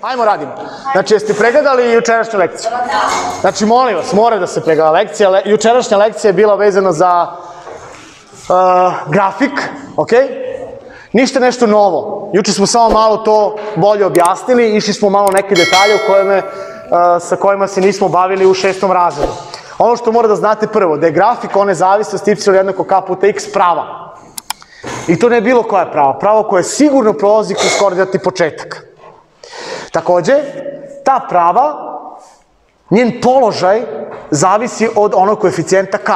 Ajmo radimo. Znači, jeste pregledali jučerašnju lekciju? Znači, molim vas, mora da se pregleda lekcija. Jučerašnja lekcija je bila vezana za grafik, ok? Ništa nešto novo. Juče smo samo malo to bolje objasnili, išli smo malo neke detalje sa kojima se nismo bavili u 6. razredu. Ono što mora da znate prvo, da je grafik one zavisnosti y jednako k puta x prava. I to ne je bilo koja prava. Pravo koje sigurno prolazi kroz koordinatni početak. Takođe, ta prava, njen položaj zavisi od onog koeficijenta k.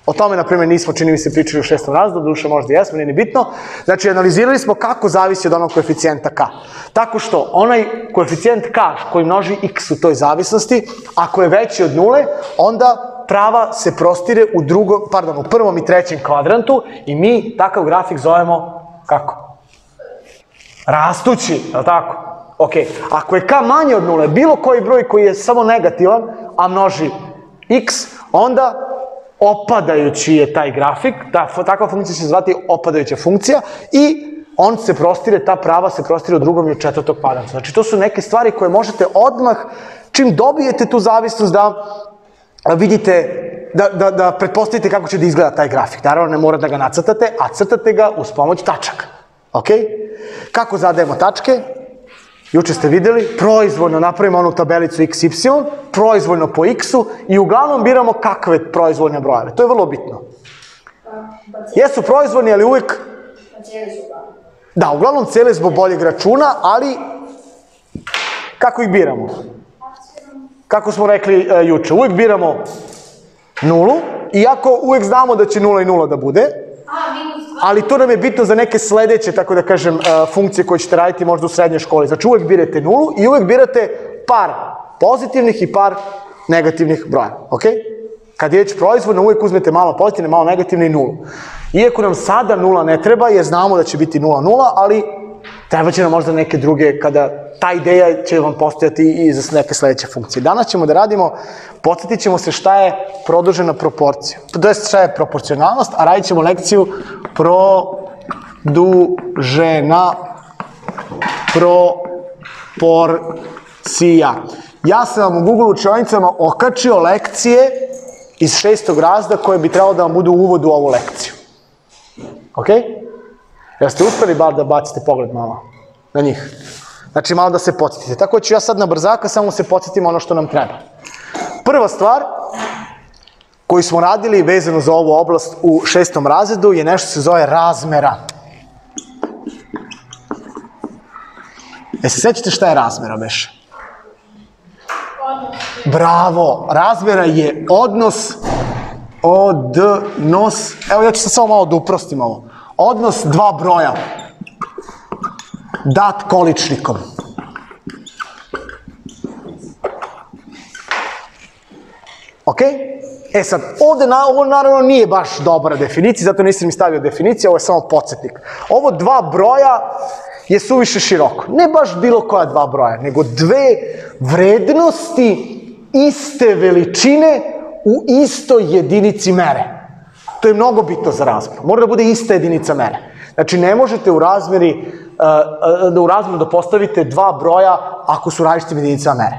O tome, na primjer, nismo, čini mi se, pričali u 6. razredu, duše možda jesmo, nije ni bitno. Znači, analizirali smo kako zavisi od onog koeficijenta k. Tako što, onaj koeficijent k koji množi x u toj zavisnosti, ako je veći od 0, onda prava se prostire u prvom i trećem kvadrantu i mi takav grafik zovemo kako? Rastući, je li tako? Ok, ako je k manje od 0, bilo koji broj koji je samo negativan, a množi x, onda opadajući je taj grafik, takva funkcija će se zvati opadajuća funkcija i on se prostire, ta prava se prostire u drugom i u četvrtom kvadrantu. Znači, to su neke stvari koje možete odmah, čim dobijete tu zavisnost, da vidite, da pretpostavite kako će da izgleda taj grafik. Naravno, ne morate da ga nacrtate, a crtate ga uz pomoć tačaka. Ok? Kako zadajemo tačke? Juče ste videli, proizvoljno napravimo onu tabelicu x, y, proizvoljno po x-u i uglavnom biramo kakve proizvoljne brojeve. To je vrlo bitno. Jesu proizvoljni, ali uvijek... Da, uglavnom cele zbog boljeg računa, ali kako ih biramo? Kako smo rekli juče, uvijek biramo nulu, iako uvijek znamo da će 0 i 0 da bude, ali to nam je bitno za neke sledeće, tako da kažem, funkcije koje ćete raditi možda u srednjoj školi. Znači, uvijek birate nulu i uvijek birate par pozitivnih i par negativnih broja, ok? Kad je već proizvodno, uvijek uzmete malo pozitivne, malo negativne i nulu. Iako nam sada nula ne treba, jer znamo da će biti 0,0, ali treba će nam možda neke druge, kada ta ideja će vam postojati i za neke sledeće funkcije. Danas ćemo da radimo, podsjetit ćemo se šta je produžena proporcija. To je šta je proporcionalnost, a radit ćemo lekciju produžena proporcija. Ja sam vam u Google učionicama okačio lekcije iz 6. razreda koje bi trebalo da vam budu uvod u ovu lekciju. Ok? Jeste uspeli bar da bacite pogled malo na njih? Znači, malo da se podsjetite. Tako ću ja sad na brzaka, samo se podsjetimo ono što nam treba. Prva stvar koju smo radili vezano za ovu oblast u 6. razredu je nešto se zove razmera. Se sećate šta je razmera, beše? Bravo! Razmera je odnos, evo ja ću se samo malo da uprostim ovo. Odnos dva broja dat količnikom. Ok? E sad, ovo naravno nije baš dobra definicija, zato nisam mi stavio definiciju, ovo je samo podsjetnik. Ovo dva broja je suviše široko. Ne baš bilo koja dva broja, nego dve vrednosti iste veličine u istoj jedinici mere. To je mnogo bitno za razmeru. Mora da bude ista jedinica mere. Znači, ne možete u razmeru da postavite dva broja ako su različitim jedinicama mere.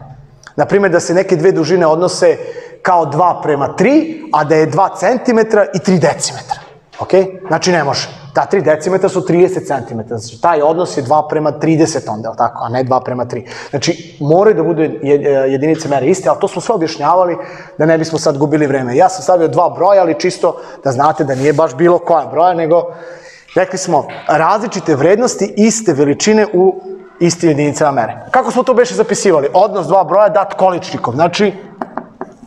Naprimjer, da se neke dve dužine odnose kao 2:3, a da je 2 cm i 3 decimetra. Ok? Znači, ne može. Ta 3 decimetra su 30 cm. Znači, taj odnos je 2:30 onda, a ne 2:3. Znači, moraju da budu jedinice mere iste, ali to smo sve objašnjavali da ne bismo sad gubili vreme. Ja sam stavio dva broja, ali čisto da znate da nije baš bilo koja broja, nego rekli smo različite vrednosti iste veličine u istim jedinicama mere. Kako smo to beše zapisivali? Odnos dva broja dat količnikom. Znači,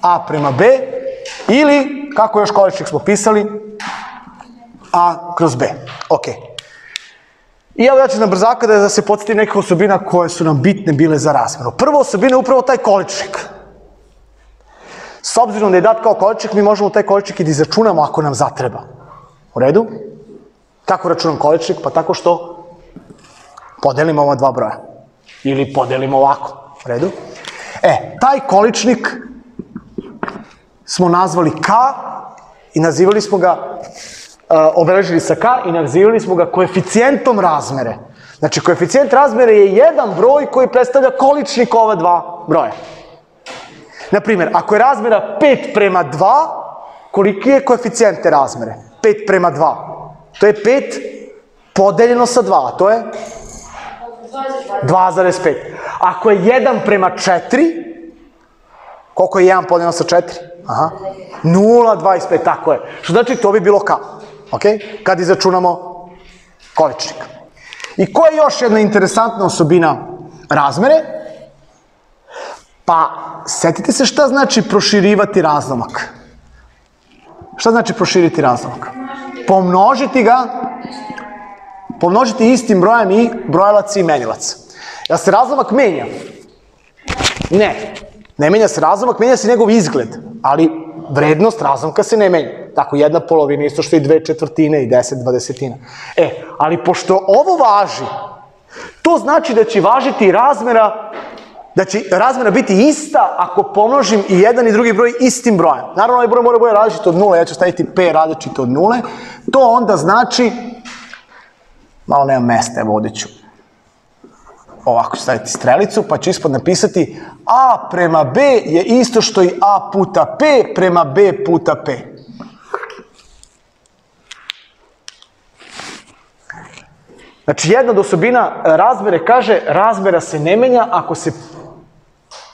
A/B ili, kako još količnik smo pisali, A/B. Ok. I evo ja ću na brzaka da se podsjetim nekih osobina koje su nam bitne bile za razmeru. Prva osobina je upravo taj količnik. S obzirom da je dat kao količnik, mi možemo taj količnik i da izračunamo ako nam zatreba. U redu? Kako računam količnik? Pa tako što podelimo ova dva broja. Ili podelimo ovako. U redu? Taj količnik smo nazvali K i nazivali smo ga, obeležili sa K i nazivali smo ga koeficijentom razmere. Znači, koeficijent razmere je jedan broj koji predstavlja količnik ova dva broja. Naprimjer, ako je razmera 5:2, koliki je koeficijent te razmere? 5:2. To je 5 podeljeno sa 2, a to je 2,5. Ako je 1:4, koliko je 1 podeljeno sa 4? Aha. 0,25, tako je. Što znači to bi bilo K, ok? Kad izračunamo količnik. I koja je još jedna interesantna osobina razmere? Pa, setite se šta znači proširivati razlomak. Šta znači proširiti razlomak? Pomnožiti istim brojem i brojilac i menilac. Jel se razlomak menja? Ne. Ne menja se razlomak, menja se njegov izgled, ali vrednost razlomka se ne menja. Tako, 1/2 isto što i 2/4 i 10/20. Ali pošto ovo važi, to znači da će važiti razmera, da će razmera biti ista ako pomnožim i jedan i drugi broj istim brojem. Naravno, ovaj broj mora biti različit od 0, ja ću staviti P različito od 0. To onda znači, malo nema mesta, evo ovdje ću ovako staviti strelicu, pa ću ispod napisati A prema B je isto što i A puta P prema B puta P. Znači, jedna od osobina razmere kaže, razmera se ne menja ako se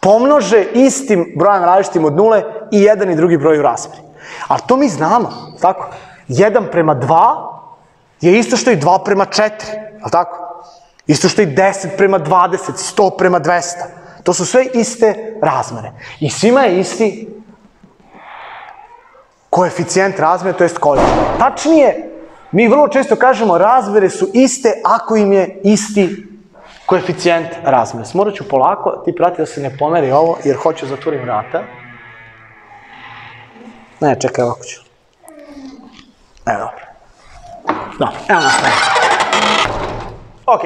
pomnože istim brojem različitim od 0 i jedan i drugi broj u razmeri. Ali to mi znamo, tako? 1:2 je isto što i 2:4, ali tako? Isto što i 10:20, 100:200. To su sve iste razmere. I svima je isti koeficijent razmere, to jest količnik. Tačnije, mi vrlo često kažemo razmere su iste ako im je isti koeficijent razmere. Morat ću polako, ti prati da se ne pomeri ovo, jer hoću zatvorim vrata. Ne, čekaj, ovako ću. Evo, dobro. Dobro, evo nas ne. Ok.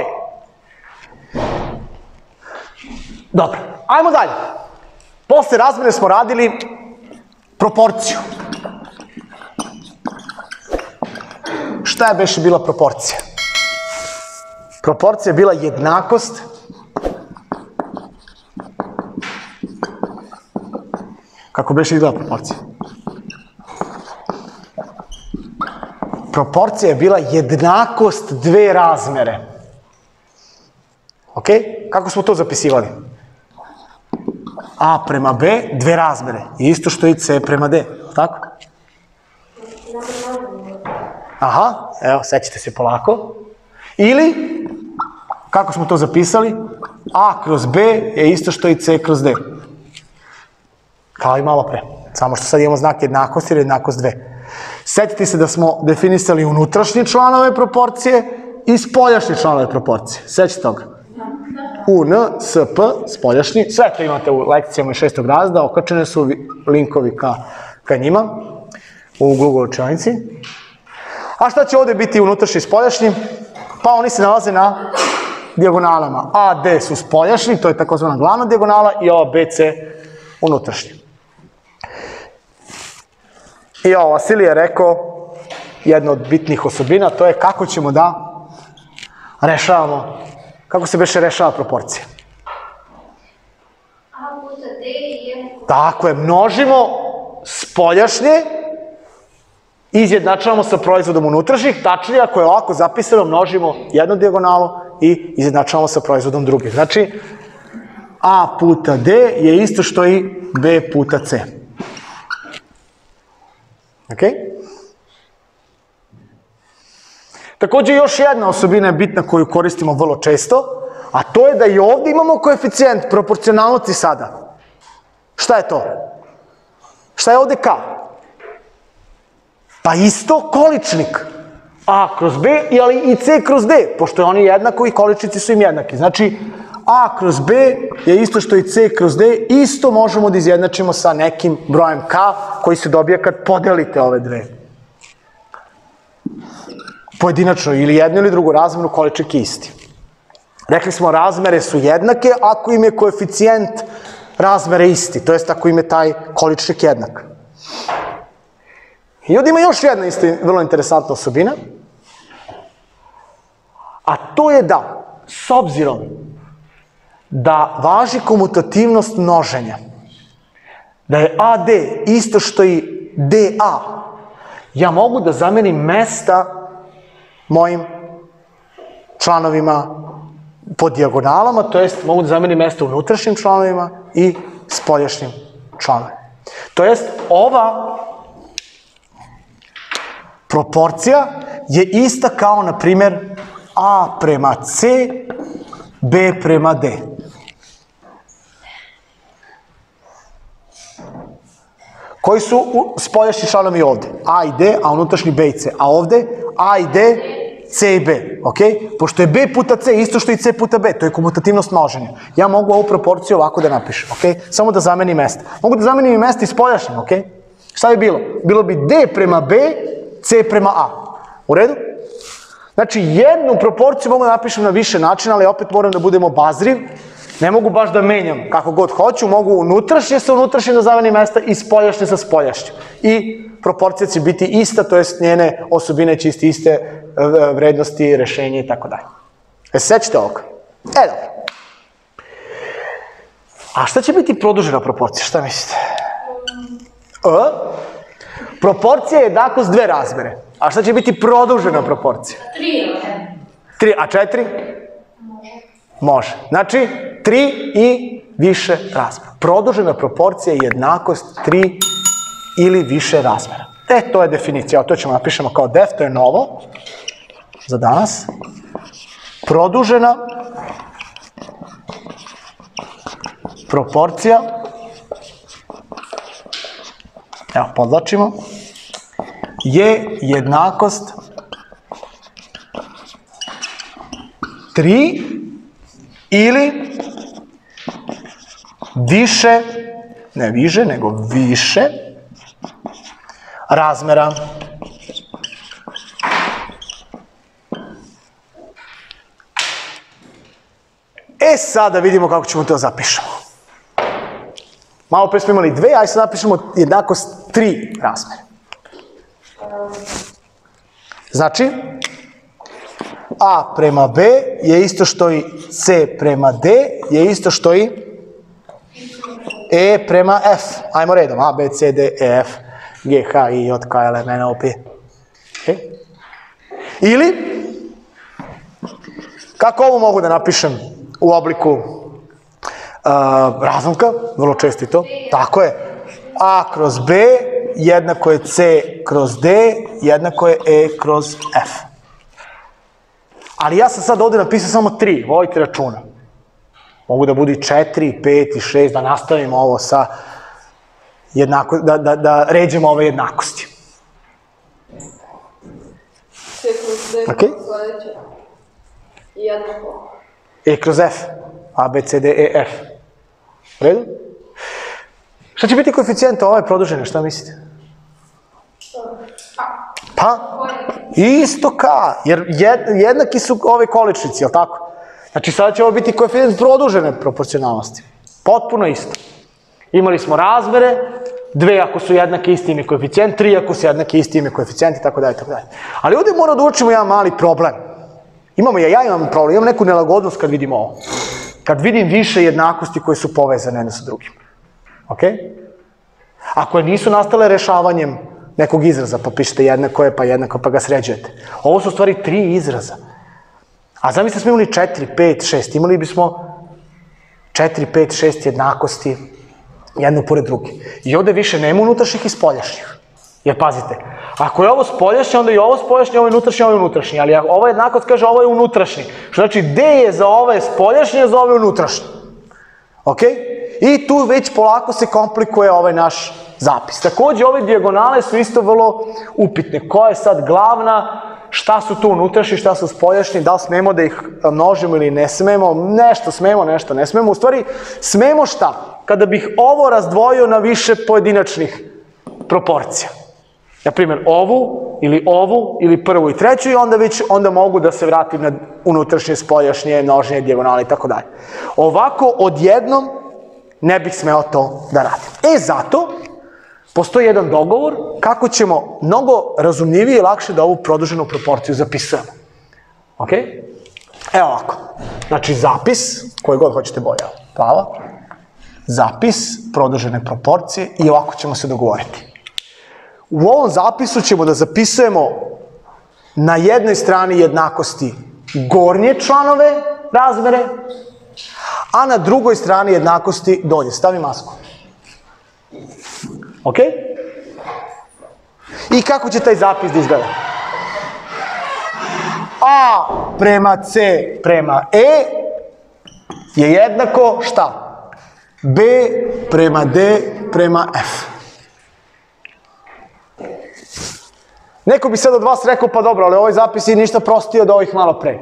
Dobro, ajmo dalje. Posle razmere smo radili proporciju. Šta je beše bila proporcija? Proporcija je bila jednakost kako beše izgleda proporcija? Proporcija je bila jednakost dve razmere. Ok? Kako smo to zapisivali? A prema B, dve razmere. Isto što i C prema D. Tako? Aha, evo, sećate se polako. Ili, kako smo to zapisali? A kroz B je isto što i C kroz D. Kao i malo pre. Samo što sad imamo znak jednakosti ili jednakost dve. Setite se da smo definisali unutrašnje članove proporcije i spoljašnje članove proporcije. Sećate toga? UN, SP, spoljašnji. Sve to imate u lekcijama iz 6. razreda. Okačene su linkovi ka njima u Google učionici. A šta će ovdje biti unutrašnji i spoljašnji? Pa oni se nalaze na dijagonalama. A, D su spoljašnji, to je takozvana glavna dijagonala, i ova BC unutrašnji. I ovo, Vasilij je rekao jedno od bitnih osobina, to je kako ćemo da rešavamo, kako se beše rešava proporcija. A puta D i jednako. Tako je, množimo spoljašnje, izjednačavamo sa proizvodom unutrašnjih, tačnije ako je ovako zapisano, množimo jednu dijagonalu i izjednačavamo sa proizvodom druge. Znači, A puta D je isto što i B puta C. Ok? Također još jedna osobina je bitna koju koristimo vrlo često, a to je da i ovdje imamo koeficijent proporcionalnosti sada. Šta je to? Šta je ovdje K? Pa isto količnik. A kroz B, ali i C kroz D, pošto je oni jednako i količnici su im jednaki. Znači, A kroz B je isto što i C kroz D, isto možemo da izjednačimo sa nekim brojem K koji se dobije kad podelite ove dve. Pojedinačno, ili jednu ili drugu razmeru, količnik je isti. Rekli smo, razmere su jednake ako im je koeficijent razmere isti, to jest ako im je taj količnik jednak. I ovdje ima još jedna vrlo interesantna osobina, A to je da, s obzirom da važi komutativnost množenja, da je AD isto što i DA, ja mogu da zamenim mesta mojim članovima po dijagonalama, to jest mogu da zamenim mesta unutrašnjim članovima i spoljašnjim članovima. To jest ova proporcija je ista kao, na primjer, A prema C, B prema D. Koji su spoljašnji članovi ovde? A i D, a unutrašnji B i C. A ovde A i D, C i B. Ok? Pošto je B puta C isto što i C puta B, to je komutativnost množenja. Ja mogu ovu proporciju ovako da napišem. Ok? Samo da zamenim mesta. Mogu da zamenim i mesta i spoljašnjim. Ok? Šta bi bilo? Bilo bi D prema B, C prema A. U redu? Znači, jednu proporciju mogu da napišem na više načina, ali opet moram da budem obazriv. Ne mogu baš da menjam kako god hoću, mogu unutrašnje sa unutrašnjim da zamenim mesta i spoljašnje sa spoljašnjim. I proporcija će biti ista, to jest njene osobine će iste vrednosti, rešenje i tako dalje. Sećate ovoga? Dobro. A šta će biti produžena proporcija? Šta mislite? Proporcija je jednakost dve razmere. A šta će biti produžena proporcija? 3. A 4? Može. Znači, 3 i više razmera. Produžena proporcija je jednakost 3 ili više razmera. To je definicija. To ćemo napišemo kao def, to je novo za danas. Produžena proporcija, evo, podlačimo, je jednakost 3 ili više, ne više, nego više razmera. Sada vidimo kako ćemo to zapišemo. Malo pre smo imali 2, ajde sad napišemo jednakost 3 razmere. Znači, A prema B je isto što i C prema D, je isto što i E prema F. Ajmo redom, A, B, C, D, E, F, G, H, I, J, K, L, M, N, O, P. Ili, kako ovo mogu da napišem u obliku razlomka, vrlo čestito, tako je, A kroz B jednako je C kroz D, jednako je E kroz F. Ali ja sam sad ovde napisao samo 3, vojte računa. Mogu da budu i 4, 5 i 6, da nastavimo ovo sa da ređemo ove jednakosti. C kroz D kroz sledeće. Jednako. E kroz F. A, B, C, D, E, F. U redu? Šta će biti koeficijenta ove produžene, šta mislite? Pa, isto K, jer jednaki su ove količnici, jel tako? Znači sada će ovo biti koeficijent produžene proporcionalnosti. Potpuno isto. Imali smo razmere, 2 ako su jednake isti ime koeficijent, 3 ako su jednake isti ime koeficijent i tako dalje, tako dalje. Ali ovdje moramo da učimo jedan mali problem. Ja imam problem, imam neku nelagodnost kad vidim ovo. Kad vidim više jednakosti koje su povezane jedne sa drugim. Ok? A koje nisu nastale rešavanjem nekog izraza, pa pišete jednako je, pa jednako, pa ga sređujete. Ovo su u stvari 3 izraza. A zamislite smo imali 4, 5, 6. Imali bismo 4, 5, 6 jednakosti jednu pored druge. I ovde više nema unutrašnjih i spoljašnjih. Jer pazite, ako je ovo spoljašnje, onda i ovo spoljašnje, ovo je unutrašnje, ovo je unutrašnje. Ali ova jednakost kaže ovo je unutrašnji. Što znači D je za ove spoljašnje, a za ove unutrašnje. Ok? I tu već polako se komplikuje ovaj naš zapis. Takođe, ove dijagonale su isto vrlo upitne. Koja je sad glavna, šta su tu unutrašnji, šta su spoljašnji, da li smemo da ih množimo ili ne smemo, nešto smemo, nešto ne smemo. U stvari, smemo šta? Kada bih ovo razdvojio na više pojedinačnih proporcija. Na primjer, ovu ili prvu i treću i onda mogu da se vratim na unutrašnje, spoljašnje, množenje, dijagonale i tako dalje. Ovako, odjednom, ne bih smeo to da radim. Zato, postoji jedan dogovor kako ćemo mnogo razumljivije i lakše da ovu produženu proporciju zapisujemo. Ok? Evo ovako. Znači zapis, koji god hoćete boje, plava. Zapis, produžene proporcije i ovako ćemo se dogovoriti. U ovom zapisu ćemo da zapisujemo na jednoj strani jednakosti gornje članove razmere, a na drugoj strani jednakosti donje. Stavi masku. Ok? I kako će taj zapis da izgleda? A prema C prema E je jednako šta? B prema D prema F. Neko bi sad od vas rekao, pa dobro, ali ovaj zapis je ništa prostiji od ovih malo pre.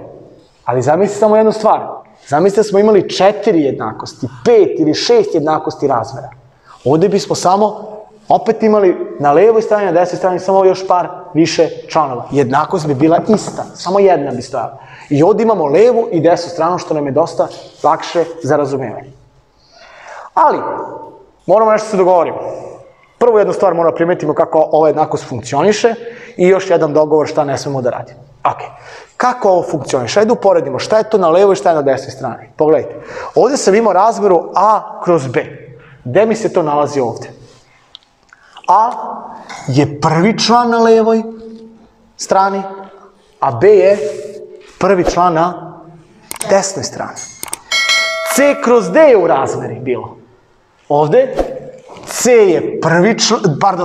Ali zamislite samo jednu stvar. Zamislite da smo imali 4 jednakosti, 5 ili 6 jednakosti razmera. Ovde bismo samo opet imali na levoj strani, na desnoj strani samo još par više članova. Jednakost bi bila ista, samo jedna bi stojala. I ovde imamo levu i desnu stranu, što nam je dosta lakše za razumevanje. Ali, moramo nešto se dogovorimo. Prvo jednu stvar moramo primetimo kako ova jednakost funkcioniše i još jedan dogovor šta ne smemo da radimo. Ok, kako ovo funkcioniše? Ajde uporedimo šta je to na levoj i šta je na desnoj strani. Pogledajte, ovde sam imao razmeru A kroz B. Gde mi se to nalazi ovde? A je prvi član na levoj strani, a B je prvi član na desnoj strani. C kroz D je u razmeri bilo. Ovde C je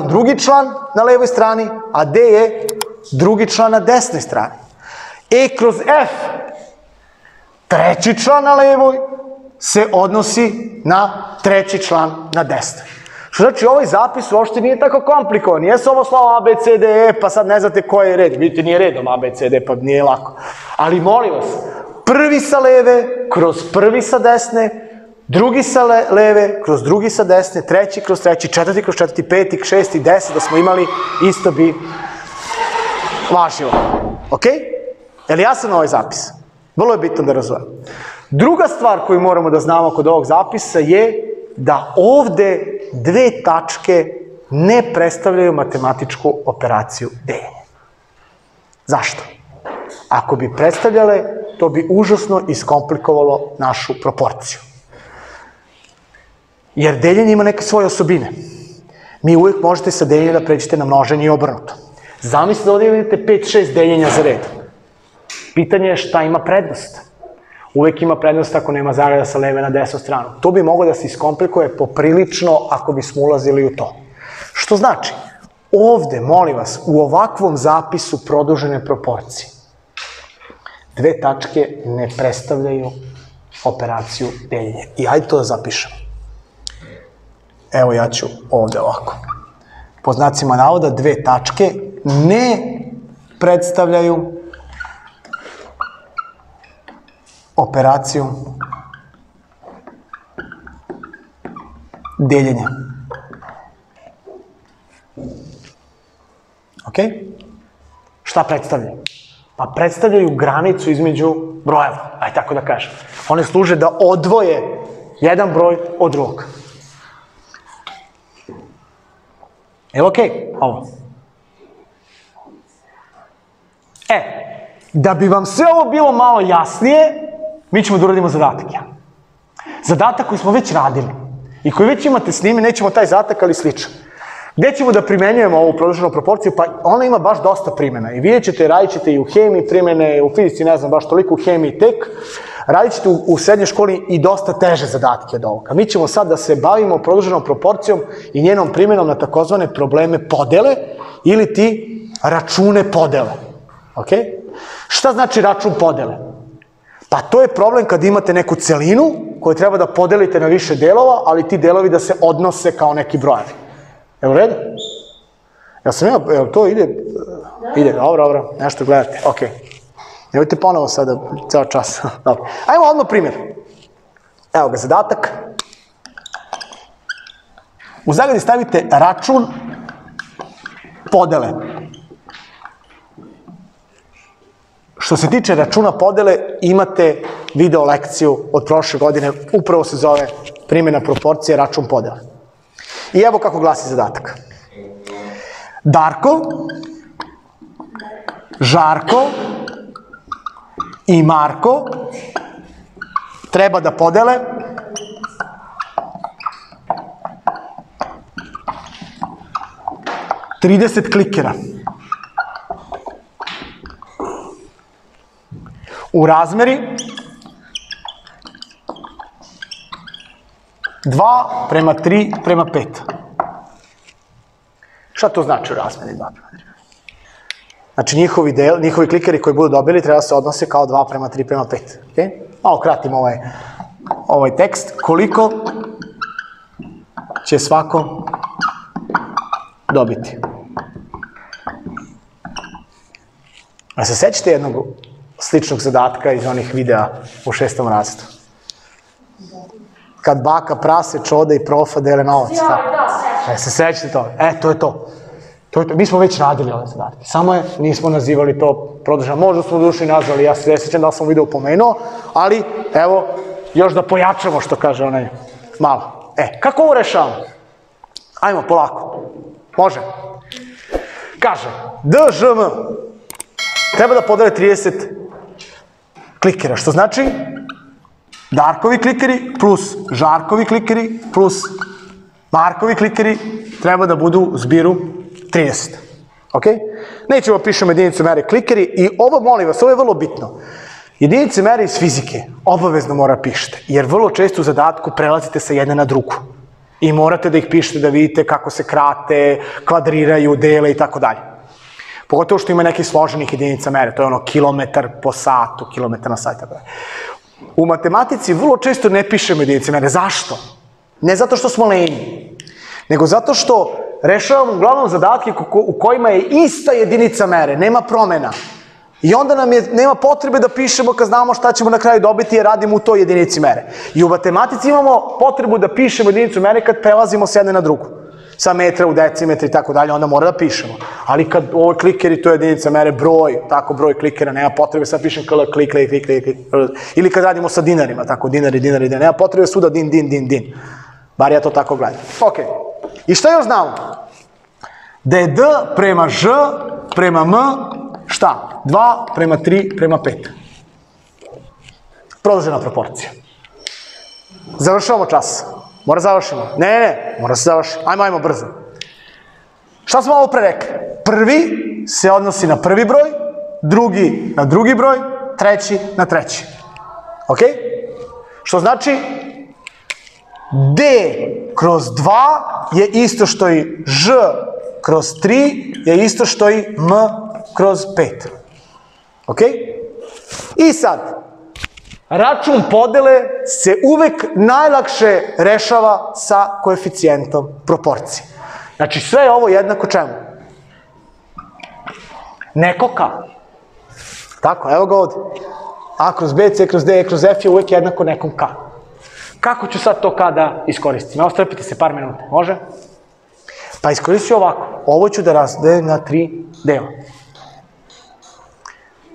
drugi član na levoj strani, a D je drugi član na desnoj strani. E kroz F, treći član na levoj, se odnosi na treći član na desnoj. Što znači, ovaj zapis uopšte nije tako komplikovan. Nije se ovo slovo A, B, C, D, E, pa sad ne znate koji je red. Vidite, nije redom A, B, C, D, pa nije lako. Ali molim vas, prvi sa leve, kroz prvi sa desne, drugi sa leve, kroz drugi sa desne, treći kroz treći, četvrti kroz četvrti, peti, šesti, 10, da smo imali, isto bi važilo. Ok? Je li jasan ovaj zapis? Vrlo je bitno da razumem. Druga stvar koju moramo da znamo kod ovog zapisa je da ovde dve tačke ne predstavljaju matematičku operaciju deljenja. Zašto? Ako bi predstavljale, to bi užasno iskomplikovalo našu proporciju. Jer deljenje ima neke svoje osobine. Mi uvijek možete sa deljenjem da pređete na množenje i obrnuto. Zamislite da ovdje vidite 5-6 deljenja za red. Pitanje je šta ima prednost. Uvijek ima prednost ako nema zareda sa leve na desnu stranu. To bi moglo da se iskomplikuje poprilično ako bismo ulazili u to. Što znači, ovde, molim vas, u ovakvom zapisu produžene proporcije, dve tačke ne predstavljaju operaciju deljenja. I ajde to da zapišem. Evo ja ću ovde ovako. Po znacima navoda dve tačke ne predstavljaju operaciju deljenja. Ok? Šta predstavljaju? Pa predstavljaju granicu između brojeva, aj tako da kažem. One služe da odvoje jedan broj od drugog. Evo okej, ovo. Da bi vam sve ovo bilo malo jasnije, mi ćemo da uradimo zadatak. Zadatak koji smo već radili i koji već imate snimi, nećemo taj zadatak, ali sličan. Gde ćemo da primenjujemo ovu produženu proporciju? Pa ona ima baš dosta primjena. I vidjet ćete, radit ćete i u hemiji primjene, u fizici ne znam baš toliko, u hemiji tek. Radit ćete u srednjoj školi i dosta teže zadatke od ovoga. Mi ćemo sad da se bavimo produženom proporcijom i njenom primjenom na takozvane probleme podele ili ti račune podele. Ok? Šta znači račun podele? Pa to je problem kad imate neku celinu koju treba da podelite na više delova, ali ti delovi da se odnose kao neki brojevi. Evo redu? Jel sam ja, evo to ide? Ide, dobro, nešto gledate, ok. Nemojte ponovo sada, ceo čas. Ajmo odmah primjer. Evo ga, zadatak. U zagradi stavite račun podele. Što se tiče računa podele, imate video lekciju od prošle godine, upravo se zove primjena proporcije račun podele. I evo kako glasi zadatak. Darko, Žarko i Marko treba da podele trideset klikera. U razmeri 2:3:5. Šta to znači u razmeri 2:3? Znači, njihovi klikeri koji budu dobili treba se odnose kao 2:3:5. Malo kratim ovaj tekst. Koliko će svako dobiti? A se sećate jednog sličnog zadatka iz onih videa u 6. razredu? Kad baka, prase, čoda i profa dele novac. Se sećate to? To je to. Mi smo već radili ove zadatke, samo je nismo nazivali to produženo. Možda smo duši nazvali, ja se ne sećam da sam video pomenuo, ali evo, još da pojačamo što kaže onaj malo. Kako ovo rešavamo? Ajmo, polako. Može. Kaže, DŽM treba da podele 30 klikera, što znači Darkovi klikeri plus Žarkovi klikeri plus Markovi klikeri treba da budu u zbiru 30. Ok? Nećemo pišemo jedinicu mere klikeri i ovo, molim vas, ovo je vrlo bitno. Jedinice mere iz fizike obavezno mora pišete, jer vrlo često u zadatku prelazite sa jedne na drugu. I morate da ih pišete da vidite kako se krate, kvadriraju, dele i tako dalje. Pogotovo što ima nekih složenih jedinica mere, to je ono kilometar po satu, kilometar na sat i tako dalje. U matematici vrlo često ne pišemo jedinice mere. Zašto? Ne zato što smo lenji, nego zato što rešavamo uglavnom zadatke u kojima je ista jedinica mere, nema promena. I onda nam nema potrebe da pišemo kad znamo šta ćemo na kraju dobiti jer radimo u toj jedinici mere. I u matematici imamo potrebu da pišemo jedinicu mere kad prelazimo s jedne na drugu. Sa metra u decimetri i tako dalje, onda mora da pišemo. Ali kad ovo klikeri, to je jedinica mere, broj, tako broj klikera, nema potrebe, sad pišem klik. Ili kad radimo sa dinarima, tako dinari, nema potrebe svuda din. Bar ja to tako gledam. Ok. I šta još znamo? Da je D prema Ž prema M, šta? 2:3:5. Produžena proporcija. Završavamo čas. Mora završimo. Ne, mora se završi. Ajmo brzo. Šta smo ovo pre rekli? Prvi se odnosi na prvi broj, drugi na drugi broj, treći na treći. Ok? Što znači D kroz 2 je isto što i Ž kroz 3 je isto što i M kroz 5. Ok? I sad, račun podele se uvek najlakše rešava sa koeficijentom proporcije. Znači, sve je ovo jednako čemu? Neko K. Tako, evo ga ovde. A kroz B, C kroz D, E kroz F je uvek jednako nekom K. Kako ću sad to K da iskoristim? Evo, strpite se par minuta, može? Pa iskoristit ću ovako. Ovo ću da razdelim na 3 dela.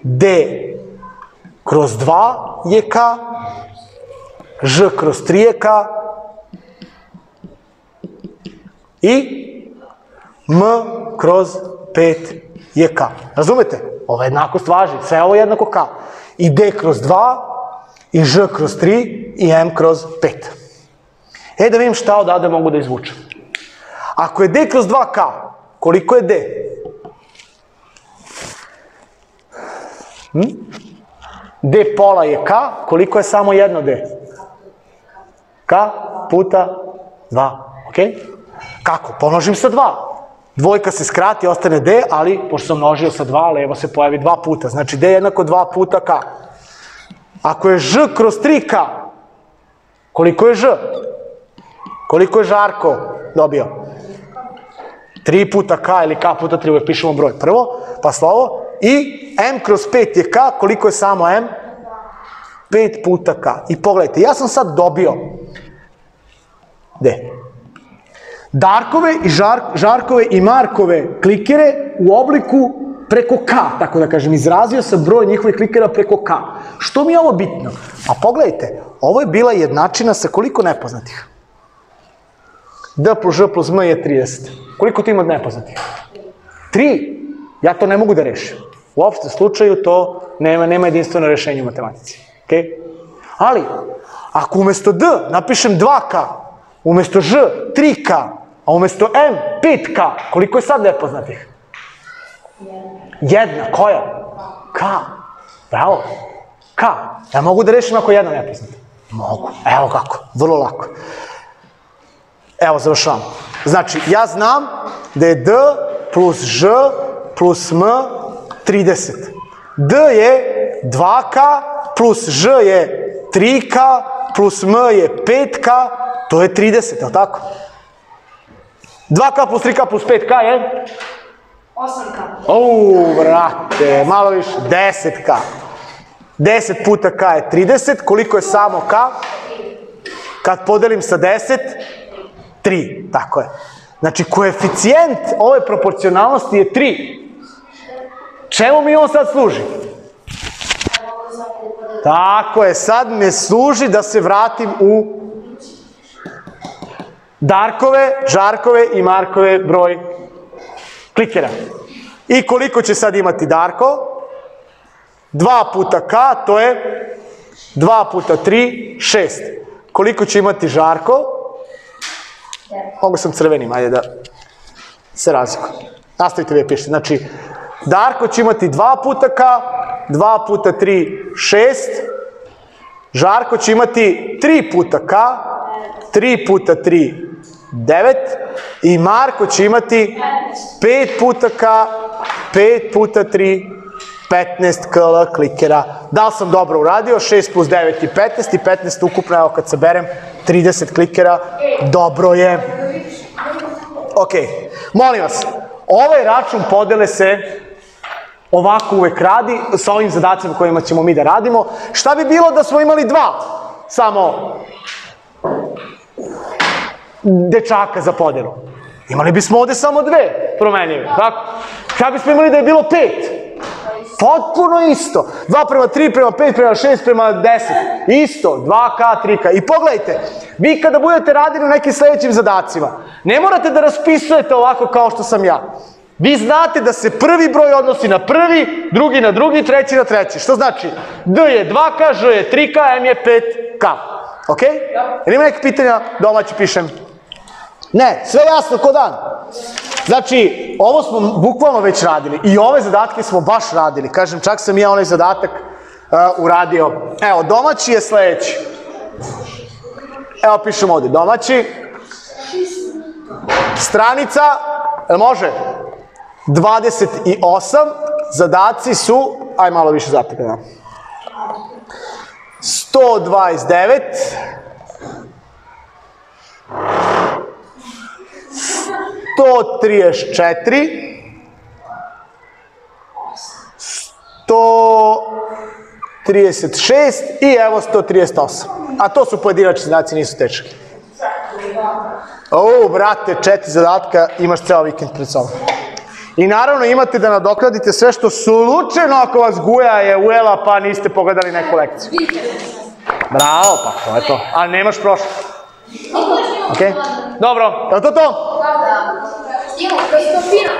D kroz 2 je K, Ž kroz 3 je K i M kroz 5 je K. Razumete? Ova jednakost važi, sve ovo je jednako K. I D kroz 2, i Ž kroz 3, i M kroz 5. Da vidim šta odavde mogu da izvučem. Ako je D kroz 2K, koliko je D? D pola je K, koliko je samo jedno D? K puta 2, ok? Kako? Pomnožim sa 2. Dvojka se skrati, ostane D, ali pošto sam množio sa 2, levo se pojavi 2 puta. Znači D je jednako 2 puta K. Ako je Ž kroz 3K, koliko je Ž? Koliko je Žarko dobio? 3 puta K ili K puta 3, uvek pišemo broj. Prvo, pa slovo. I M kroz 5 je K, koliko je samo M? 5 puta K. I pogledajte, ja sam sad dobio D. Darkove i Žarkove i Markove klikere u obliku preko K, tako da kažem, izrazio sam broj njihovih klikera preko K. Što mi je ovo bitno? A pogledajte, ovo je bila jednačina sa koliko nepoznatih? D plus Ž plus M je 30. Koliko ti ima nepoznatih? 3. Ja to ne mogu da rešim. U opštem slučaju to nema jedinstveno rešenje u matematici. Ali, ako umesto D napišem 2K, umesto Ž 3K, a umesto M 5K, koliko je sad nepoznatih? Jedna, koja? K. Bravo. K. Ja mogu da rešim ako je jedna nepoznata? Mogu. Evo kako, vrlo lako. Evo, završavam. Znači, ja znam da je D plus Ž plus M 30. D je 2K plus Ž je 3K plus M je 5K, to je 30, je li tako? 2K plus 3K plus 5K je? 8K. Brate, malo više, 10K. 10 puta K je 30, koliko je samo K? Kad podelim sa 10, 3, tako je. Znači, koeficijent ove proporcionalnosti je 3. Čemu mi on sad služi? Tako je, sad me služi da se vratim u Darkove, Žarkove i Markove broj klikera. I koliko će sad imati Darko? 2 puta K, to je 2 puta 3, 6. Koliko će imati Žarko? Mogu sam crvenim, ajde da se razlikujem. Nastavite vi pišite. Znači, Darko će imati 2 puta K, 2 puta 3, 6. Žarko će imati 3 puta K, 3 puta 3, 9. I Marko će imati 5 puta K, 5 puta 3, 15 KL klikera. Da li sam dobro uradio? 6 plus 9 i 15 i 15 ukupno, evo kad saberem, 30 klikera. Dobro je. Ok, molim vas, ovaj račun podele se ovako uvek radi, sa ovim zadacima kojima ćemo mi da radimo. Šta bi bilo da smo imali 2 samo dečaka za podelu? Imali bismo ovde samo 2 promenjive, tako? Šta bismo imali da je bilo 5? Potpuno isto. 2 prema 3, prema 5, prema 6, prema 10. Isto. 2K, 3K. I pogledajte, vi kada budete radili u nekim sledećim zadacima, ne morate da raspisujete ovako kao što sam ja. Vi znate da se prvi broj odnosi na prvi, drugi na drugi, treći na treći. Što znači? D je 2K, Ž je 3K, M je 5K. Ok? Jer ima neke pitanja? Domaći pišem. Ne, sve jasno ko dan. Znači, ovo smo bukvalno već radili i ove zadatke smo baš radili. Kažem, čak sam ja onaj zadatak uradio. Evo, domaći je sledeći. Evo, pišem ovde, domaći. Stranica, može? 28, zadaci su, aj malo više zapeta, da. 129, 134, 136 i evo 138. A to su pojedinačni zadaci, nisu teški. O, brate, 4 zadatka, imaš ceo vikend pred sobom. I naravno imate da nadoknadite sve što slučajno ako vas guja je ujela pa niste pogledali neku lekciju. Bravo, pa to je to. Ali nemaš prošlo. Okej? Dobro, je li to to? Da. Stimu, Kristofina.